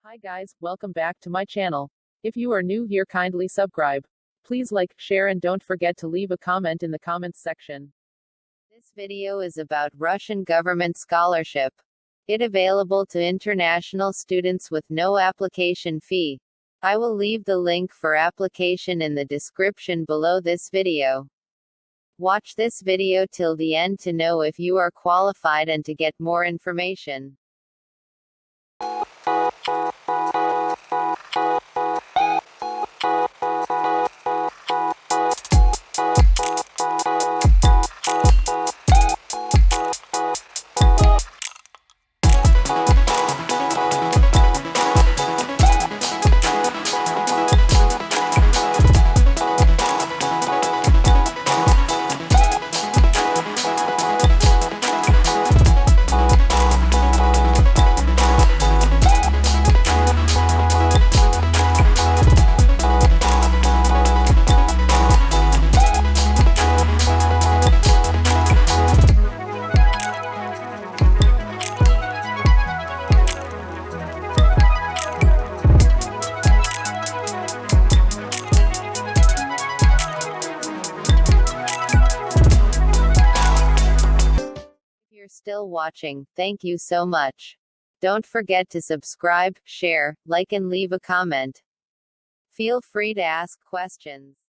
Hi guys, welcome back to my channel. If you are new here, kindly subscribe. Please like, share and don't forget to leave a comment in the comments section. This video is about Russian government scholarship. It available to international students with no application fee. I will leave the link for application in the description below this video. Watch this video till the end to know if you are qualified and to get more information. If you're still watching, thank you so much. Don't forget to subscribe, share, like and leave a comment. Feel free to ask questions.